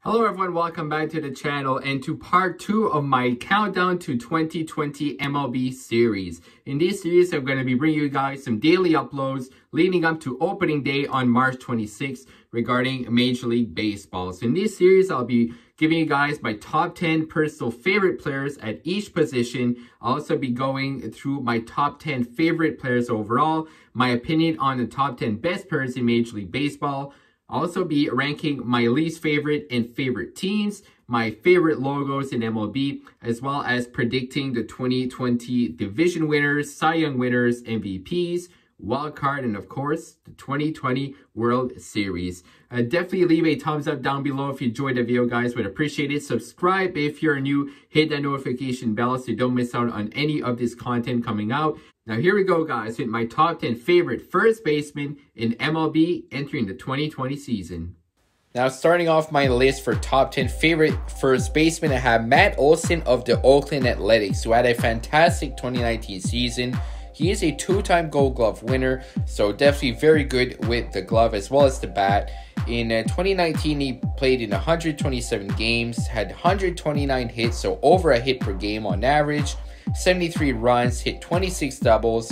Hello everyone, welcome back to the channel and to part 2 of my countdown to 2020 MLB series. In this series, I'm going to be bringing you guys some daily uploads leading up to opening day on March 26th regarding Major League Baseball. So in this series, I'll be giving you guys my top 10 personal favorite players at each position. I'll also be going through my top 10 favorite players overall, my opinion on the top 10 best players in Major League Baseball. I'll also be ranking my least favorite and favorite teams, my favorite logos in MLB, as well as predicting the 2020 division winners, Cy Young winners, MVPs, wild card, and of course, the 2020 World Series. Definitely leave a thumbs up down below if you enjoyed the video, guys. Would appreciate it. Subscribe if you're new. Hit that notification bell so you don't miss out on any of this content coming out. Now here we go, guys, with my top 10 favorite first basemen in MLB entering the 2020 season. Now starting off my list for top 10 favorite first basemen, I have Matt Olson of the Oakland Athletics, who had a fantastic 2019 season. He is a two-time Gold Glove winner, so definitely very good with the glove as well as the bat. In 2019, he played in 127 games, had 129 hits, so over a hit per game on average, 73 runs, hit 26 doubles,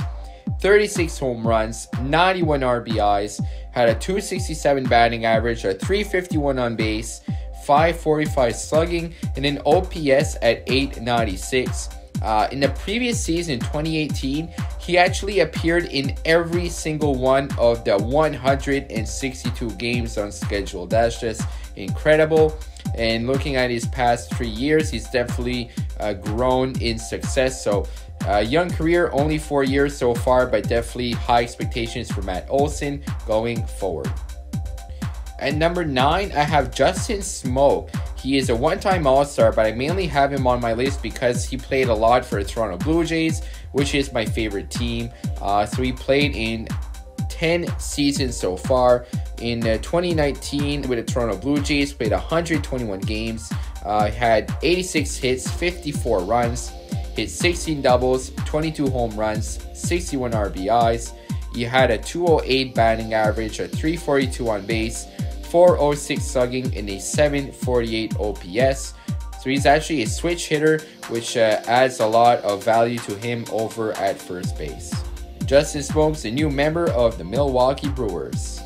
36 home runs, 91 RBIs, had a 267 batting average, a 351 on base, 545 slugging, and an OPS at 896. In the previous season, 2018, he actually appeared in every single one of the 162 games on schedule. That's just incredible. And looking at his past 3 years, he's definitely grown in success. So young career, only 4 years so far, but definitely high expectations for Matt Olson going forward. At number 9, I have Justin Smoak. He is a one-time All-Star, but I mainly have him on my list because he played a lot for the Toronto Blue Jays, which is my favorite team. So he played in 10 seasons so far. In 2019 with the Toronto Blue Jays, played 121 games, had 86 hits, 54 runs, hit 16 doubles, 22 home runs, 61 RBIs. He had a 208 batting average, a 342 on base, 406 slugging, and a 748 OPS. So he's actually a switch hitter, which adds a lot of value to him over at first base. Justin Smoak's a new member of the Milwaukee Brewers.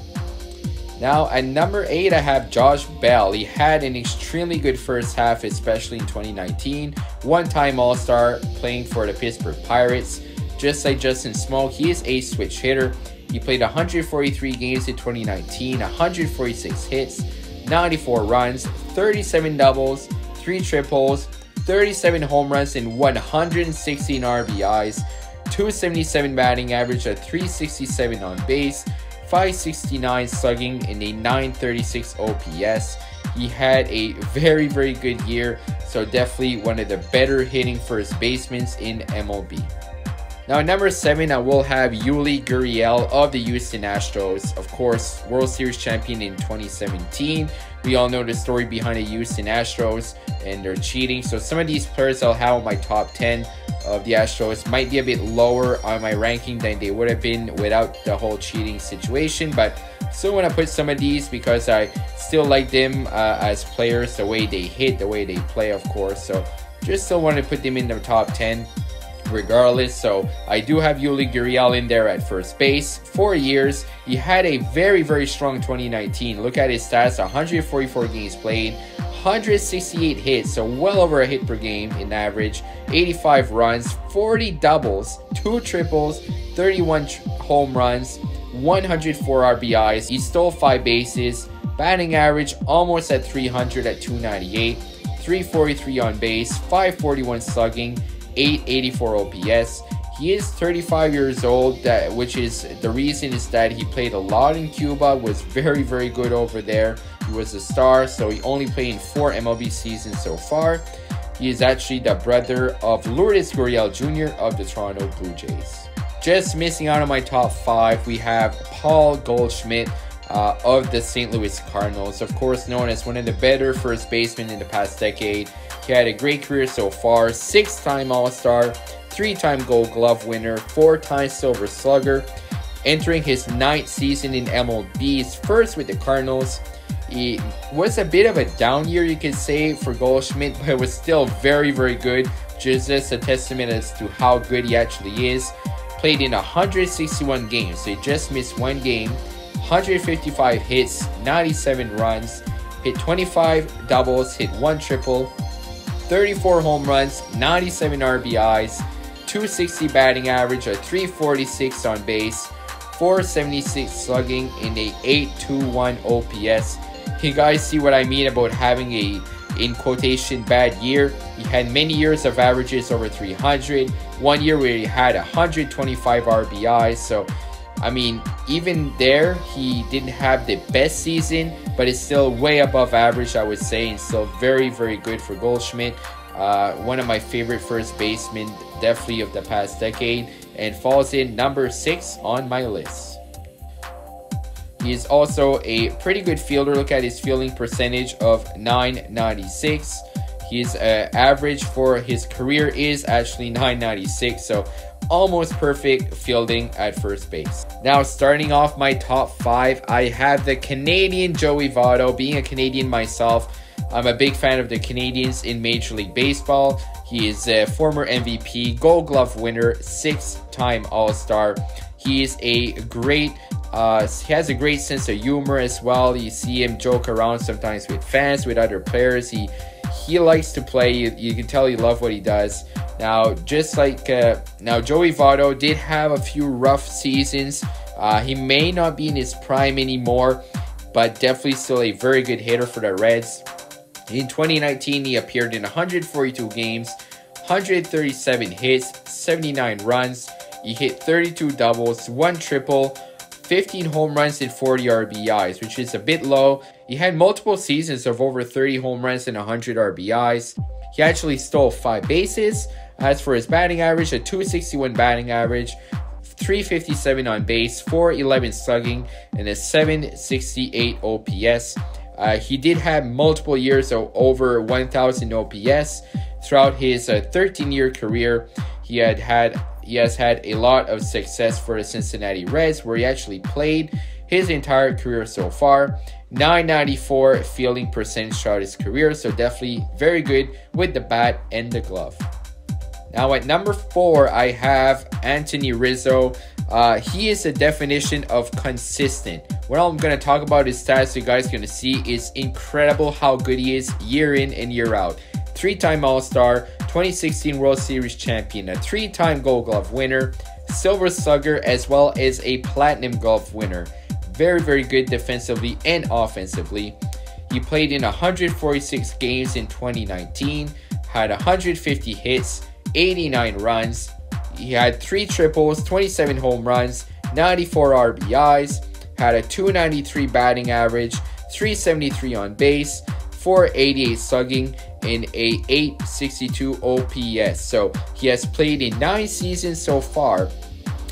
Now at number 8, I have Josh Bell. He had an extremely good first half, especially in 2019. One-time All-Star playing for the Pittsburgh Pirates. Just like Justin Smoak, he is a switch hitter. He played 143 games in 2019, 146 hits, 94 runs, 37 doubles, 3 triples, 37 home runs, and 116 RBIs, 277 batting average, a 367 on base, 569 slugging, and a 936 OPS. He had a very good year, so definitely one of the better hitting first basemen in MLB. Now at number 7, I will have Yuli Gurriel of the Houston Astros. Of course, World Series champion in 2017. We all know the story behind the Houston Astros and their cheating. So some of these players I'll have on my top 10 of the Astros might be a bit lower on my ranking than they would have been without the whole cheating situation. But still want to put some of these because I still like them as players, the way they hit, the way they play, of course. So just still want to put them in the top 10. Regardless, so I do have Yuli Gurriel in there at first base. 4 years, he had a very strong 2019. Look at his stats: 144 games played, 168 hits, so well over a hit per game in average, 85 runs, 40 doubles, 2 triples, 31 home runs, 104 RBIs. He stole 5 bases, batting average almost at 300 at 298, 343 on base, 541 slugging, 884 OPS. He is 35 years old, which is the reason is that he played a lot in Cuba, was very good over there. He was a star, so he only played in 4 MLB seasons so far. He is actually the brother of Lourdes Gurriel Jr. of the Toronto Blue Jays. Just missing out on my top 5, we have Paul Goldschmidt of the St. Louis Cardinals. Of course, known as one of the better first basemen in the past decade. He had a great career so far, 6-time All-Star, 3-time Gold Glove winner, 4-time Silver Slugger, entering his 9th season in MLB, his first with the Cardinals. It was a bit of a down year, you could say, for Goldschmidt, but it was still very, very good, which is just a testament as to how good he actually is. Played in 161 games, so he just missed one game, 155 hits, 97 runs, hit 25 doubles, hit 1 triple, 34 home runs, 97 RBIs, 260 batting average, a 346 on base, 476 slugging, and a 821 OPS. You guys see what I mean about having a, in quotation, bad year? He had many years of averages over 300, one year where he had 125 RBIs. So, I mean, even there, he didn't have the best season, but it's still way above average, I would say, and still very, very good for Goldschmidt. One of my favorite first basemen, definitely of the past decade, and falls in number 6 on my list. He is also a pretty good fielder. Look at his fielding percentage of .996. His average for his career is actually .996, so almost perfect fielding at first base. Now, starting off my top 5, I have the Canadian Joey Votto. Being a Canadian myself, I'm a big fan of the Canadians in Major League Baseball. He is a former MVP, Gold Glove winner, 6-time All-Star. He is a great he has a great sense of humor as well. You see him joke around sometimes with fans, with other players. He likes to play. You can tell he loves what he does. Now, just like now, Joey Votto did have a few rough seasons. He may not be in his prime anymore, but definitely still a very good hitter for the Reds. In 2019, he appeared in 142 games, 137 hits, 79 runs. He hit 32 doubles, 1 triple, 15 home runs and 40 RBIs, which is a bit low. He had multiple seasons of over 30 home runs and 100 RBIs. He actually stole 5 bases. As for his batting average, a 261 batting average, 357 on base, 411 slugging, and a 768 OPS. He did have multiple years of over 1,000 OPS throughout his 13-year career. He has had a lot of success for the Cincinnati Reds, where he actually played his entire career so far. .994 fielding percentage throughout his career, so definitely very good with the bat and the glove. Now at number 4, I have Anthony Rizzo. He is a definition of consistent. What I'm going to talk about his stats, you guys are going to see is incredible how good he is year in and year out. 3-time All-Star, 2016 World Series champion, a 3-time Gold Glove winner, Silver Slugger, as well as a Platinum Glove winner. Very, very good defensively and offensively. He played in 146 games in 2019, had 150 hits, 89 runs. He had 3 triples, 27 home runs, 94 RBIs, had a 293 batting average, 373 on base, 488 slugging, and a 862 OPS. So he has played in 9 seasons so far.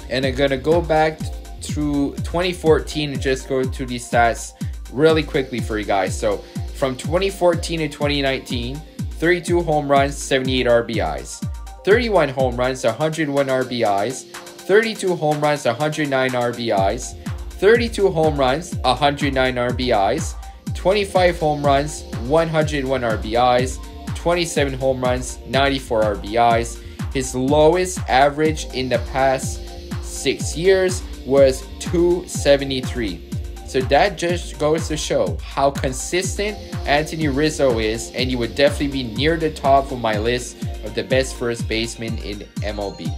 And I'm going to go back through 2014 and just go through these stats really quickly for you guys. So from 2014 to 2019, 32 home runs, 78 RBIs. 31 home runs, 101 RBIs. 32 home runs, 109 RBIs. 32 home runs, 109 RBIs. 25 home runs, 101 RBIs, 27 home runs, 94 RBIs. His lowest average in the past 6 years was 273. So that just goes to show how consistent Anthony Rizzo is, and he would definitely be near the top of my list of the best first baseman in MLB.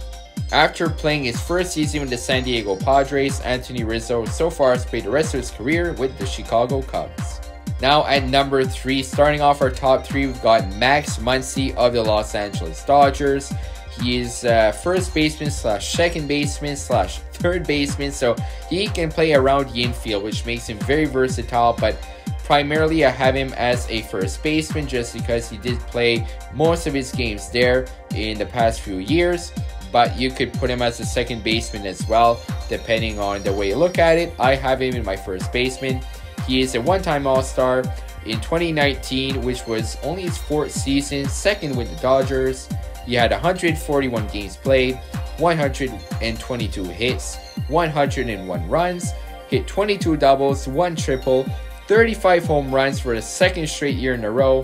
After playing his first season with the San Diego Padres, Anthony Rizzo so far has played the rest of his career with the Chicago Cubs. Now at number 3, starting off our top 3, we've got Max Muncy of the Los Angeles Dodgers. He is first baseman slash second baseman slash third baseman, so he can play around the infield, which makes him very versatile, but primarily I have him as a first baseman just because he did play most of his games there in the past few years. But you could put him as a second baseman as well, depending on the way you look at it. I have him in my first baseman. He is a 1-time All-Star in 2019, which was only his 4th season, second with the Dodgers. He had 141 games played, 122 hits, 101 runs, hit 22 doubles, 1 triple, 35 home runs for the second straight year in a row,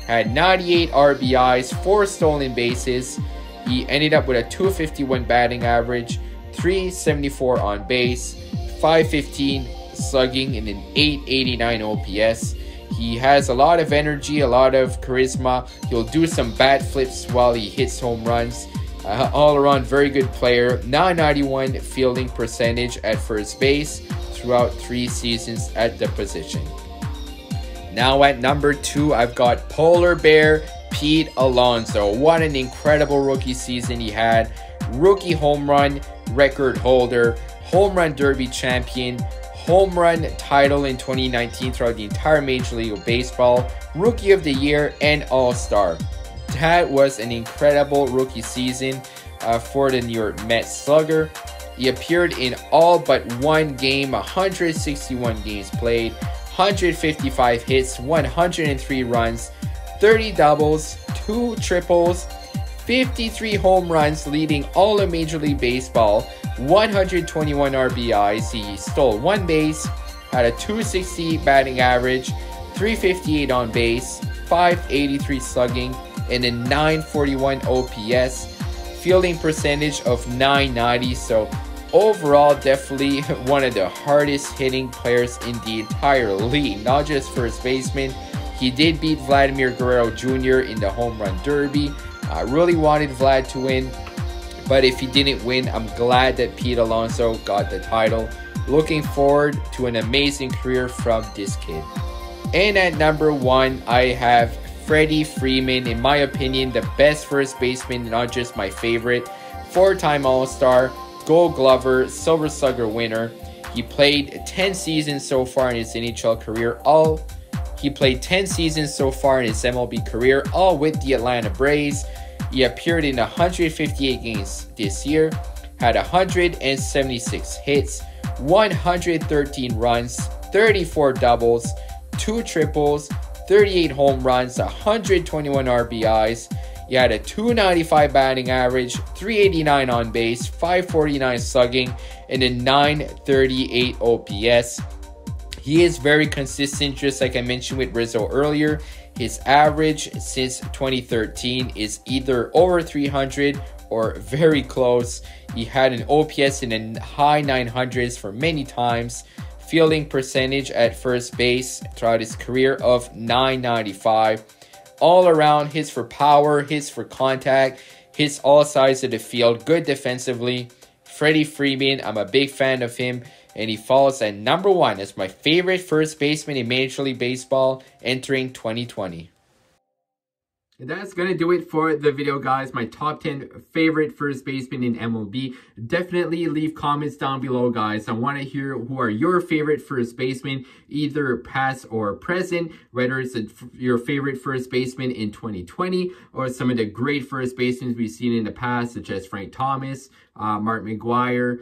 had 98 RBIs, 4 stolen bases. He ended up with a 251 batting average, 374 on base, 515 slugging, and an 889 OPS. He has a lot of energy, a lot of charisma. He'll do some bat flips while he hits home runs. All around very good player. 991 fielding percentage at first base throughout 3 seasons at the position. Now at number 2, I've got Polar Bear Pete Alonso. What an incredible rookie season he had. Rookie home run record holder, home run derby champion, home run title in 2019 throughout the entire Major League of Baseball, Rookie of the Year, and All-Star. That was an incredible rookie season for the New York Mets slugger. He appeared in all but one game, 161 games played, 155 hits, 103 runs, 30 doubles, 2 triples, 53 home runs, leading all of Major League Baseball, 121 RBIs. He stole 1 base, had a 260 batting average, 358 on base, 583 slugging, and a 941 OPS, fielding percentage of 990. So overall, definitely one of the hardest hitting players in the entire league, not just first baseman. He did beat Vladimir Guerrero Jr. in the home run derby. I really wanted Vlad to win, but if he didn't win, I'm glad that Pete Alonso got the title. Looking forward to an amazing career from this kid. And at number 1, I have Freddie Freeman. In my opinion, the best first baseman, not just my favorite. 4-time All-Star, Gold Glover, Silver Slugger winner. He played 10 seasons so far in his NHL career. He played 10 seasons so far in his MLB career, all with the Atlanta Braves. He appeared in 158 games this year, had 176 hits, 113 runs, 34 doubles, 2 triples, 38 home runs, 121 RBIs. He had a 295 batting average, 389 on base, 549 slugging, and a 938 OPS. He is very consistent, just like I mentioned with Rizzo earlier. His average since 2013 is either over 300 or very close. He had an OPS in the high 900s for many times. Fielding percentage at first base throughout his career of 995. All around, hits for power, hits for contact, hits all sides of the field, good defensively. Freddie Freeman, I'm a big fan of him, and he falls at number 1 as my favorite first baseman in Major League Baseball entering 2020. And that's going to do it for the video, guys. My top 10 favorite first basemen in MLB. Definitely leave comments down below, guys. I want to hear who are your favorite first basemen, either past or present, whether it's your favorite first baseman in 2020 or some of the great first basemen we've seen in the past, such as Frank Thomas, Mark McGwire,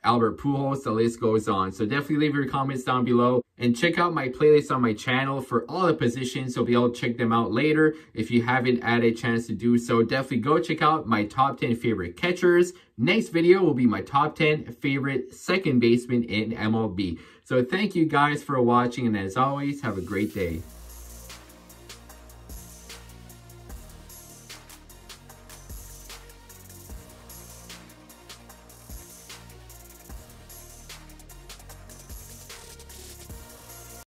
Albert Pujols, the list goes on. So definitely leave your comments down below and check out my playlist on my channel for all the positions. So be able to check them out later if you haven't had a chance to do so. Definitely go check out my top 10 favorite catchers. Next video will be my top 10 favorite second baseman in MLB. So thank you guys for watching, and as always, have a great day.